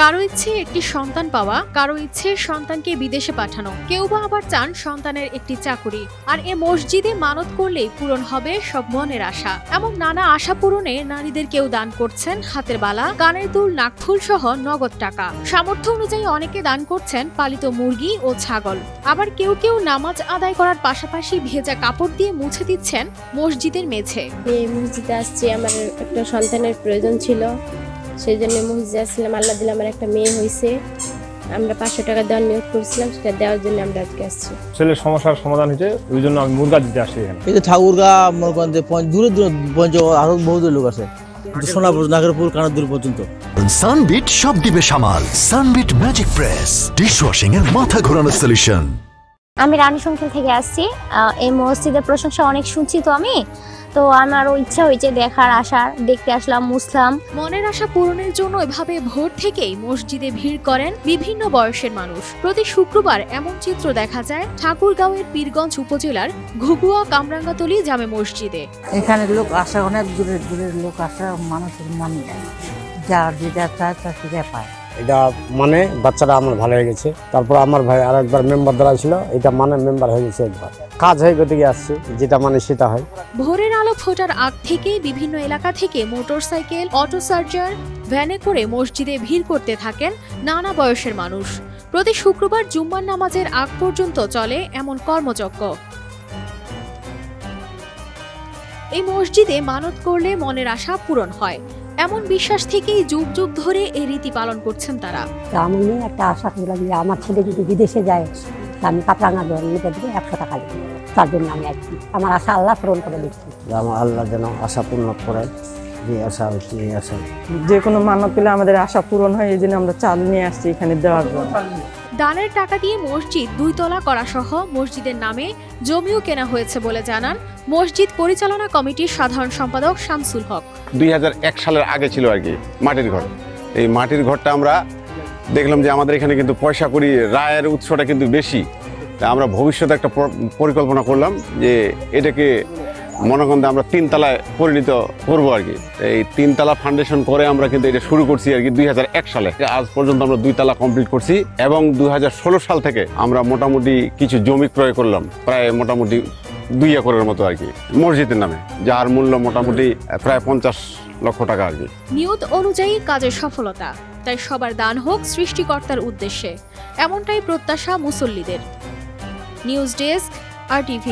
কারো ইচ্ছে একটি সন্তান পাওয়া, কারো ইচ্ছে সন্তানকে বিদেশে পাঠানো, কেউ বা আবার চান সন্তানের একটি চাকুরি। আর এ মসজিদে মানত করলেই পূরণ হবে সব মনের আশা। এমন নানা আশা পূরণে নারীদের কেউ দান করছেন হাতের বালা, কানের দুল, নাকফুল সহ নগদ টাকা। সামর্থ্য অনুযায়ী অনেকে দান করছেন পালিত মুরগি ও ছাগল। আবার কেউ কেউ নামাজ আদায় করার পাশাপাশি ভেজা কাপড় দিয়ে মুছে দিচ্ছেন মসজিদের মেঝে। এই মসজিদে আসছি, আমার একটা সন্তানের প্রয়োজন ছিল, সেই জন্য মসজিদে আসছিলাম। আল্লাহ দিলে আমার একটা মেয়ে হয়েছে, আমরা 500 টাকা দেওয়ার নিয়োগ করেছিলাম, সেটা দেওয়ার জন্য আমরা আজকে আসছি। ছেলের সমস্যার সমাধান হয়েছে, ওই জন্য আমি মুরগা দিতে আসছি এখানে। এই যে ঠাকুরগা দূরে দূরে আরো বহু লোক আছে, সোনাপুর, নাগরপুর, কানাদুর পর্যন্ত। সানবিট সব দিবে সামাল। সানবিট ম্যাজিক প্রেস ডিশওয়াশিং এর মাথা ঘোরানো সলিউশন। আমি রানী সংখ্যাল থেকে আসছি। এই মসজিদের প্রশংসা অনেক শুনছি, তো আমারও ইচ্ছা হয়েছে দেখার, আসার, দেখতে আসলাম, মুসলাম। মনের আশা পূরণের জন্য এভাবে ভোর থেকেই মসজিদে ভিড় করেন বিভিন্ন বয়সের মানুষ। প্রতি শুক্রবার এমন চিত্র দেখা যায় ঠাকুরগাঁওয়ের পীরগঞ্জ উপজেলার ঘুগুয়া কামরাঙ্গাতলী জামে মসজিদে। এখানে লোক আসে, অনেক দূরের দূরের লোক আসে, মানুষের মন যার যেটা চায় তা সেটা পায়। এটা মানে বাচ্চাটা আমার ভালো হয়ে গেছে। তারপর আমার ভাই আর একবার মেম্বার দ্বারা ছিল, এটা মানে মেম্বার হয়ে গেছে একবার। কাজ হয়ে গিয়ে আসছে, যেটা মানে সেটা হয়। ভোরের আলো ফোটার আগ থেকে বিভিন্ন এলাকা থেকে মোটরসাইকেল, অটো চার্জার, ভ্যানে করে মসজিদে ভিড় করতে থাকেন নানা বয়সের মানুষ। প্রতি শুক্রবার জুম্মার নামাজের আগ পর্যন্ত চলে এমন কর্মযজ্ঞ। এই মসজিদে মানত করলে মনের আশা পূরণ হয়, এমন বিশ্বাস থেকেই যুগ যুগ ধরে এই রীতি পালন করছেন তারা। আমি একটা আশা করলাম যে আমার ছেলে যদি বিদেশে যায়, আমি কাপড়াঙ্গা লিখে দেবো 100 টাকা দেবো। তার জন্য আমি আসছি, আমার আশা আল্লাহ পূরণ করে দিচ্ছি। আমার আল্লাহ যেন আশা পূর্ণ করে, যে আশা হচ্ছে এই আশা। যে কোনো মানত পেলে আমাদের আশা পূরণ হয়, এই জন্য আমরা চাল নিয়ে আসছি এখানে দেওয়ার জন্য। দানের টাকা দিয়ে মসজিদ 2 তলা করা সহ মসজিদের নামে জমিও কেনা হয়েছে বলে জানান মসজিদ পরিচালনা কমিটির সাধারণ সম্পাদক শামসুল হক। 2001 সালের আগে ছিল আর কি মাটির ঘর। এই মাটির ঘরটা আমরা দেখলাম যে আমাদের এখানে কিন্তু পয়সা করি রায়ের উৎসটা কিন্তু বেশি। তা আমরা ভবিষ্যতে একটা পরিকল্পনা করলাম যে এটাকে মনোগন্ধে আমরা 3 তলায় পরিণত করবো আর কি। এই 3 তলা ফাউন্ডেশন করে আমরা কিন্তু এটা শুরু করছি আর কি 2001 সালে। আজ পর্যন্ত আমরা 2 তলা কমপ্লিট করছি এবং 2016 সাল থেকে আমরা মোটামুটি কিছু জমি ক্রয় করলাম, প্রায় মোটামুটি 2 একরের মতো আর কি মসজিদের নামে, যার মূল্য মোটামুটি প্রায় 50 লক্ষ টাকা আর কি। নিয়ত অনুযায়ী কাজের সফলতা, তাই সবার দান হোক সৃষ্টিকর্তার উদ্দেশ্যে, এমনটাই প্রত্যাশা মুসল্লিদের। News desk, RTV।